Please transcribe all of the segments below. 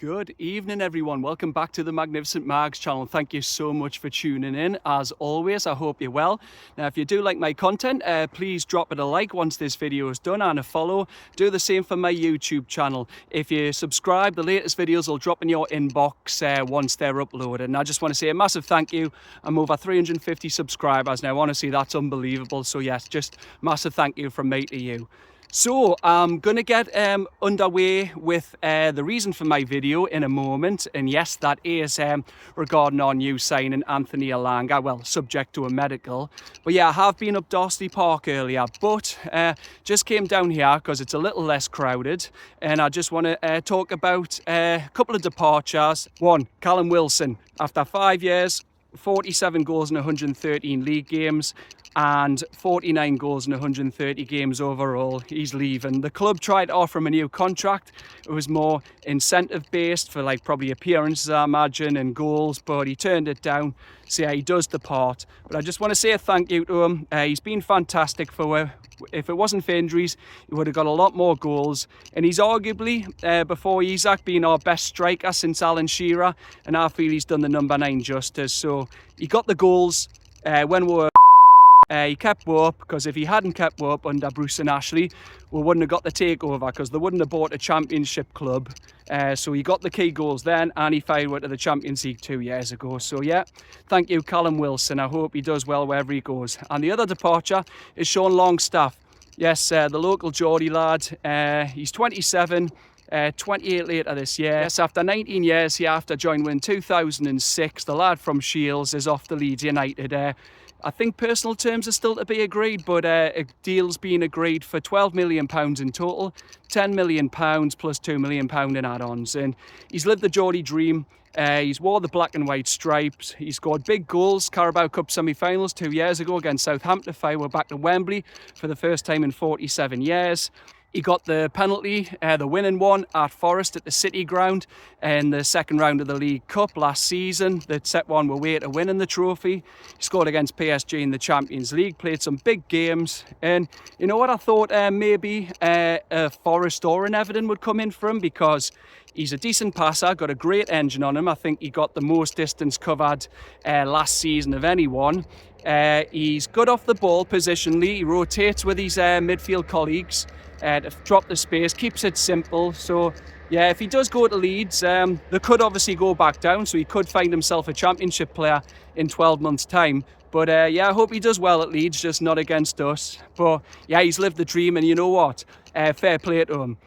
Good evening, everyone. Welcome back to the Magnificent Mags channel. Thank you so much for tuning in. As always, I hope you're well. Now, if you do like my content, please drop it a like once this video is done and a follow. Do the same for my YouTube channel. If you subscribe, the latest videos will drop in your inbox once they're uploaded. And I just want to say a massive thank you. I'm over 350 subscribers now. Honestly, that's unbelievable. So yes, just massive thank you from me to you. So I'm going to get underway with the reason for my video in a moment, and yes, that is regarding our new signing, Anthony Elanga, well, subject to a medical. But yeah, I have been up Darsley Park earlier, but just came down here because it's a little less crowded, and I just want to talk about a couple of departures. One, Callum Wilson, after 5 years, 47 goals in 113 league games and 49 goals in 130 games overall. He's leaving. The club tried to offer him a new contract. It was more incentive based for like probably appearances, I imagine, and goals, but he turned it down. So yeah, he does depart. But I just want to say a thank you to him. He's been fantastic for if it wasn't for injuries, he would have got a lot more goals. And he's arguably, before Isak, been our best striker since Alan Shearer. And I feel he's done the number 9 justice. So he got the goals when we were... he kept up, because if he hadn't kept up under Bruce and Ashley, we wouldn't have got the takeover, because they wouldn't have bought a championship club. So he got the key goals then, and he fired to the Champions League 2 years ago. So yeah, thank you, Callum Wilson. I hope he does well wherever he goes. And the other departure is Sean Longstaff. Yes, the local Geordie lad. He's 27. 28 later this year. Yes, after 19 years here, after joining in 2006, the lad from Shields is off to Leeds United. I think personal terms are still to be agreed, but a deal's been agreed for £12 million in total, £10 million plus £2 million in add-ons. And he's lived the Geordie dream. He's wore the black and white stripes. He scored big goals, Carabao Cup semi-finals 2 years ago against Southampton. We're back to Wembley for the first time in 47 years. He got the penalty, the winning one at Forest at the City Ground in the second round of the League Cup last season. That set one way to winning the trophy. He scored against PSG in the Champions League, played some big games. And you know what, I thought maybe a Forest or an Everton would come in for him, because he's a decent passer, got a great engine on him. I think he got the most distance covered last season of anyone. He's good off the ball positionally. He rotates with his midfield colleagues to drop the space, keeps it simple. So yeah, if he does go to Leeds, they could obviously go back down, so he could find himself a championship player in 12 months time. But yeah, I hope he does well at Leeds, just not against us. But yeah, he's lived the dream, and you know what? Fair play to him.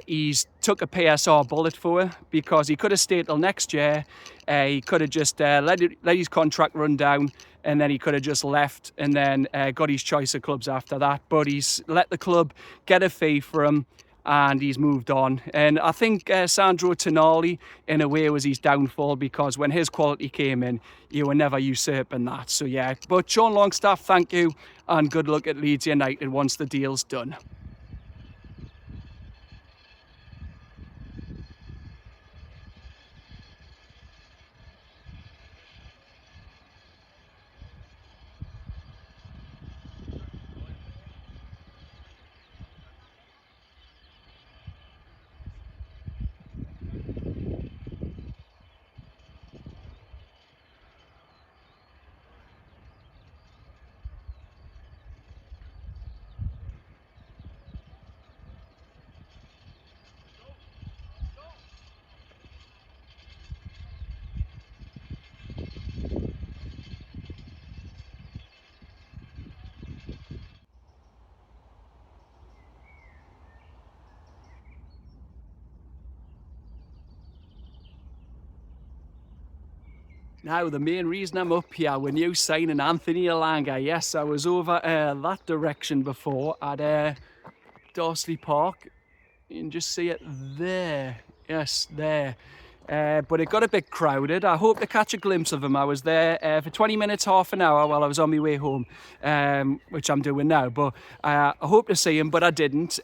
He's took a PSR bullet for it, because he could have stayed till next year. He could have just let his contract run down, and then he could have just left and then got his choice of clubs after that. But he's let the club get a fee for him, and he's moved on. And I think Sandro Tonali, in a way, was his downfall, because when his quality came in, you were never usurping that. So yeah, but Sean Longstaff, thank you, and good luck at Leeds United once the deal's done. Now, the main reason I'm up here with new signing Anthony Elanga. Yes, I was over that direction before at Darsley Park. You can just see it there. Yes, there. But it got a bit crowded. I hope to catch a glimpse of him. I was there for 20 minutes, half an hour while I was on my way home, which I'm doing now. But I hope to see him, but I didn't.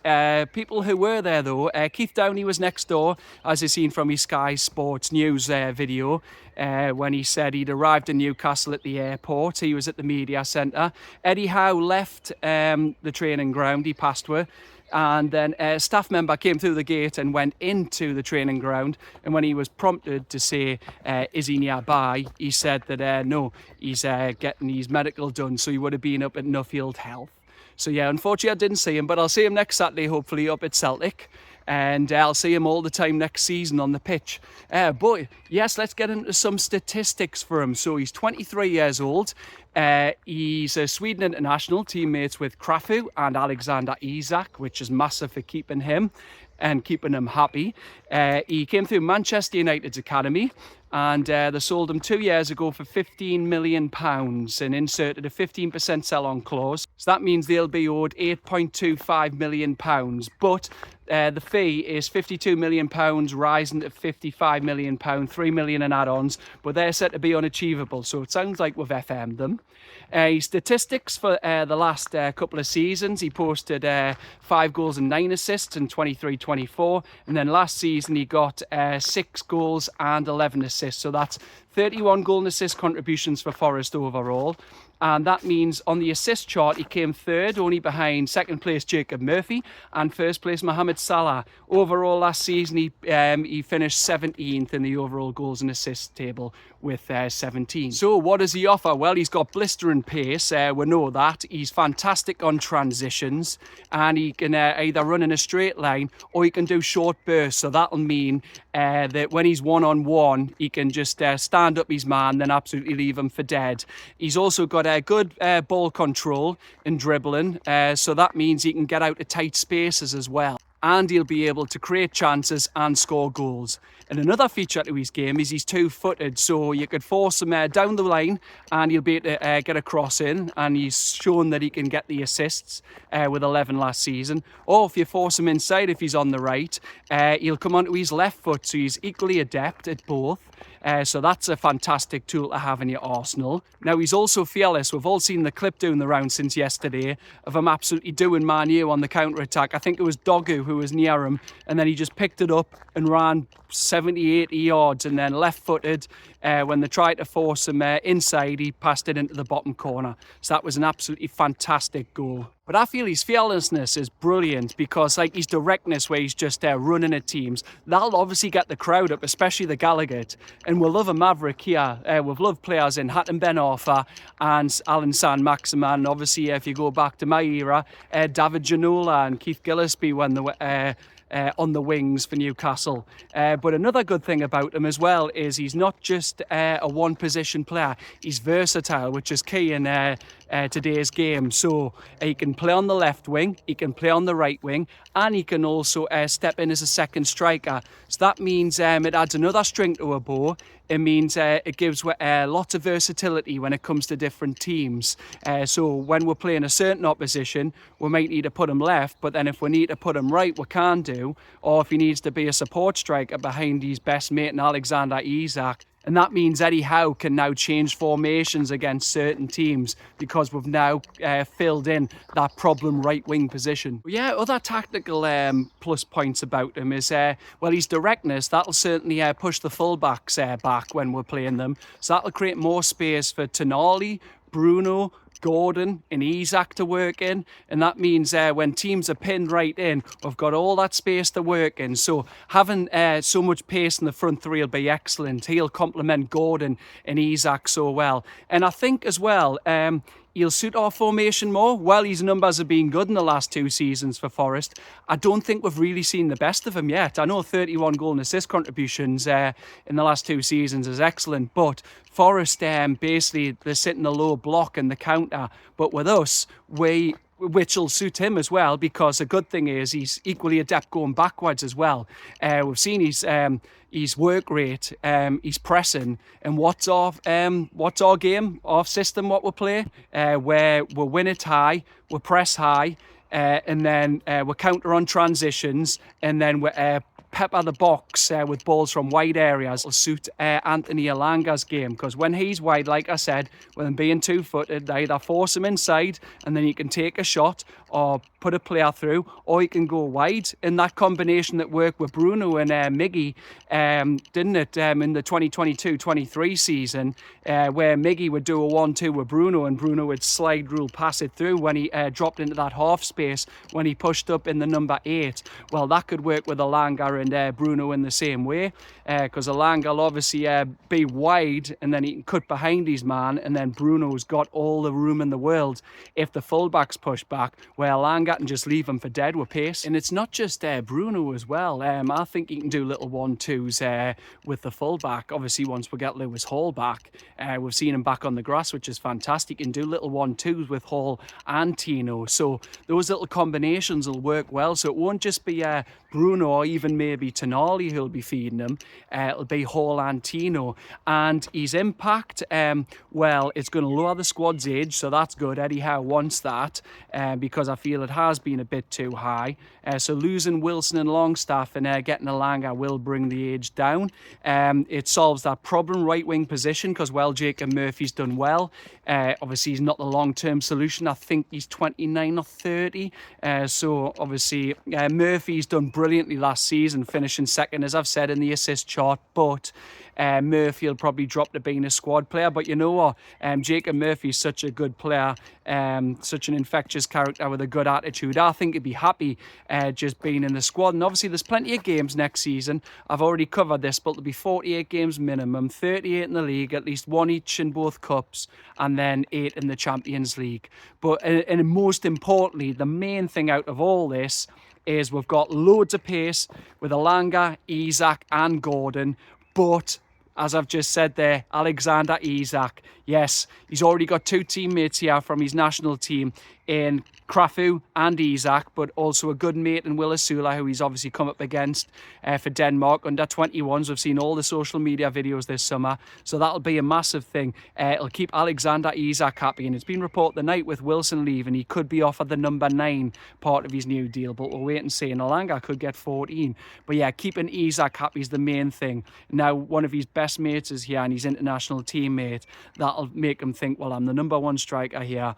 People who were there, though, Keith Downey was next door, as you've seen from his Sky Sports News video, when he said he'd arrived in Newcastle at the airport. He was at the media centre. Eddie Howe left the training ground. He passed where. And then a staff member came through the gate and went into the training ground. And when he was prompted to say, is he nearby, he said that no, he's getting his medical done. So he would have been up at Nuffield Health. So yeah, unfortunately I didn't see him, but I'll see him next Saturday, hopefully up at Celtic. And I'll see him all the time next season on the pitch. But yes, let's get into some statistics for him. So he's 23 years old. He's a Sweden international, teammates with Krafu and Alexander Isak, which is massive for keeping him and keeping him happy. He came through Manchester United's academy, and they sold him 2 years ago for £15 million and inserted a 15% sell-on clause. So that means they'll be owed £8.25 million. But the fee is £52 million, rising to £55 million, £3 million in add-ons, but they're said to be unachievable. So it sounds like we've FM'd them. His statistics for the last couple of seasons, he posted 5 goals and 9 assists in 23-24, and then last season he got 6 goals and 11 assists. So that's 31 goal and assist contributions for Forest overall. And that means on the assist chart, he came third, only behind second place Jacob Murphy and first place Mohamed Salah. Overall last season, he finished 17th in the overall goals and assists table with 17. So what does he offer? Well, he's got blistering pace. We know that. He's fantastic on transitions, and he can either run in a straight line or he can do short bursts. So that'll mean that when he's one-on-one, he can just stand up his man, then absolutely leave him for dead. He's also got good ball control and dribbling, so that means he can get out of tight spaces as well. And he'll be able to create chances and score goals. And another feature to his game is he's two-footed, so you could force him down the line and he'll be able to get a cross in, and he's shown that he can get the assists with 11 last season. Or if you force him inside, if he's on the right, he'll come onto his left foot, so he's equally adept at both. So that's a fantastic tool to have in your arsenal. Now, he's also fearless. We've all seen the clip doing the round since yesterday of him absolutely doing Man U on the counter-attack. I think it was Dogu who was near him, and then he just picked it up and ran 70, 80 yards, and then left-footed. When they tried to force him inside, he passed it into the bottom corner. So that was an absolutely fantastic goal. But I feel his fearlessness is brilliant because, like, his directness where he's just running at teams, that'll obviously get the crowd up, especially the Gallagher. And we'll love a Maverick here. We've loved players in Hatton Ben Arfa and Alan San-Maximan. Obviously, if you go back to my era, David Ginola and Keith Gillespie when they were on the wings for Newcastle. But another good thing about him as well is he's not just a one-position player. He's versatile, which is key in today's game. So he can play on the left wing, he can play on the right wing, and he can also step in as a second striker. So that means it adds another string to a bow. It means it gives lots of versatility when it comes to different teams. So when we're playing a certain opposition, we might need to put him left, but then if we need to put him right, we can do. Or if he needs to be a support striker behind his best mate in Alexander Isak. And that means Eddie Howe can now change formations against certain teams because we've now filled in that problem right wing position. But yeah, other tactical plus points about him is, well, his directness. That'll certainly push the fullbacks back when we're playing them. So that'll create more space for Tonali, Bruno, Gordon and Isak to work in, and that means when teams are pinned right in, we've got all that space to work in. So having so much pace in the front three will be excellent. He'll complement Gordon and Isak so well. And I think as well, he'll suit our formation more. Well, his numbers have been good in the last 2 seasons for Forest. I don't think we've really seen the best of him yet. I know 31 goal and assist contributions in the last 2 seasons is excellent, but Forest, basically, they're sitting a low block in the counter. But with us, which will suit him as well, because the good thing is he's equally adept going backwards as well. We've seen his work rate, his pressing, and what's our game, our system, what we play, where we win it high, we press high, and then we counter on transitions, and then we pepper the box with balls from wide areas. Will suit Anthony Elanga's game, because when he's wide, like I said, with him being two-footed, they either force him inside and then you can take a shot, or put a player through, or he can go wide. And that combination that worked with Bruno and Miggy, didn't it, in the 2022-23 season, where Miggy would do a 1-2 with Bruno, and Bruno would slide rule pass it through when he dropped into that half space when he pushed up in the number 8. Well, that could work with Elanga and Bruno in the same way, because Elanga will obviously be wide, and then he can cut behind his man, and then Bruno's got all the room in the world if the fullbacks push back, where Elanga can just leave him for dead with pace. And it's not just Bruno as well. I think he can do little 1-2s with the fullback. Obviously, once we get Lewis Hall back, we've seen him back on the grass, which is fantastic. He can do little 1-2s with Hall and Tino. So those little combinations will work well. So it won't just be Bruno or even maybe Tonali who'll be feeding him. It'll be Hall and Tino. And his impact, well, it's going to lower the squad's age, so that's good. Eddie Howe wants that because I feel it has been a bit too high. So losing Wilson and Longstaff and getting Elanga will bring the age down. It solves that problem, right wing position, because, well, Jacob Murphy's done well. Obviously, he's not the long-term solution. I think he's 29 or 30. So, obviously, Murphy's done brilliantly last season, finishing second, as I've said, in the assist chart. But Murphy will probably drop to being a squad player. But you know what? Jacob Murphy's such a good player, such an infectious character with a good attitude. I think he'd be happy just being in the squad. And obviously, there's plenty of games next season. I've already covered this, but there'll be 48 games minimum, 38 in the league, at least 1 each in both cups, and then 8 in the Champions League. But and most importantly, the main thing out of all this is we've got loads of pace with Elanga, Isak and Gordon, but as I've just said there, Alexander Isak, yes, he's already got 2 teammates here from his national team in Krafu and Isak, but also a good mate in Wissa, who he's obviously come up against for Denmark under 21s. We've seen all the social media videos this summer, so that'll be a massive thing. It'll keep Alexander Isak happy, and it's been reported tonight with Wilson leaving, he could be offered the number 9 part of his new deal, but we'll wait and see. And Elanga could get 14. But yeah, keeping Isak happy is the main thing. Now, one of his best mates is here and his international teammate. That'll make him think, well, I'm the number 1 striker here.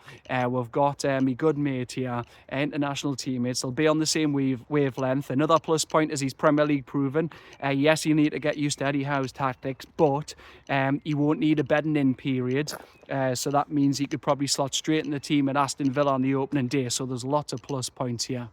We've got my good mate here, international teammates. They'll be on the same wavelength. Another plus point is he's Premier League proven. Yes, you need to get used to Eddie Howe's tactics, but he won't need a bedding in period. So that means he could probably slot straight in the team at Aston Villa on the opening day. So there's lots of plus points here.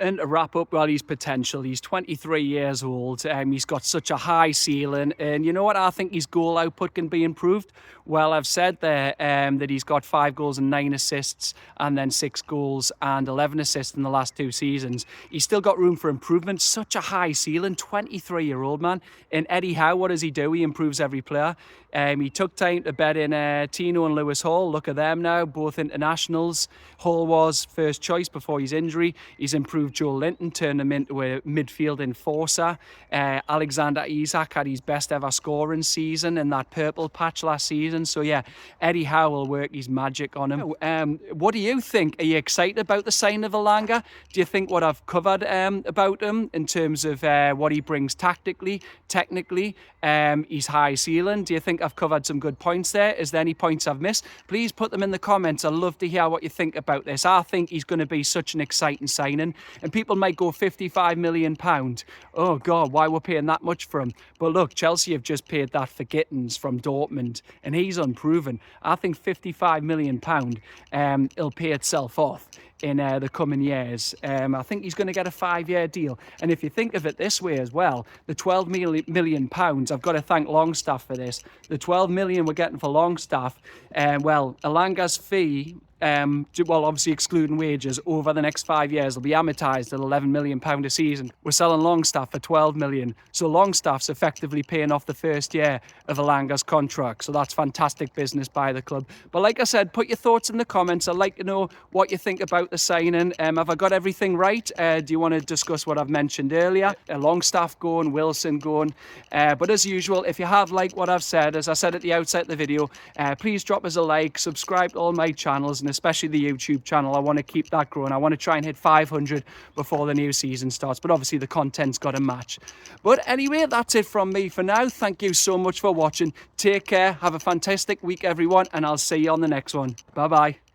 And to wrap up, well, his potential. He's 23 years old. He's got such a high ceiling. And you know what? I think his goal output can be improved. Well, I've said there that he's got 5 goals and 9 assists, and then 6 goals and 11 assists in the last 2 seasons. He's still got room for improvement. Such a high ceiling, 23-year-old man. And Eddie Howe, what does he do? He improves every player. He took time to bet in Tino and Lewis Hall. Look at them now, both internationals. Hall was first choice before his injury. He's improved Joe Linton, turned him into a midfield enforcer. Alexander Isak had his best ever scoring season in that purple patch last season. So yeah, Eddie Howe will work his magic on him. What do you think? Are you excited about the sign of Elanga? Do you think what I've covered about him in terms of what he brings tactically, technically, his high ceiling? Do you think I've covered some good points there? Is there any points I've missed? Please put them in the comments. I'd love to hear what you think about this. I think he's going to be such an exciting signing, and people might go £55 million. Oh God, why we're paying that much for him? But look, Chelsea have just paid that for Gittins from Dortmund, and he's unproven. I think £55 million it'll pay itself off in the coming years. I think he's going to get a 5-year deal. And if you think of it this way as well, the £12 million, I've got to thank Longstaff for this. The £12 million we're getting for Longstaff, well, Elanga's fee, well, obviously excluding wages, over the next 5 years will be amortised at £11 million a season. We're selling Longstaff for £12 million. So Longstaff's effectively paying off the first year of Elanga's contract. So that's fantastic business by the club. But like I said, put your thoughts in the comments. I'd like to know what you think about the signing. Have I got everything right? Do you want to discuss what I've mentioned earlier? Longstaff going, Wilson going. But as usual, if you have liked what I've said, as I said at the outset of the video, please drop us a like, subscribe to all my channels, and especially the YouTube channel. I want to keep that growing. I want to try and hit 500 before the new season starts, but obviously the content's got to match. But anyway, that's it from me for now. Thank you so much for watching. Take care. Have a fantastic week, everyone, and I'll see you on the next one. Bye-bye.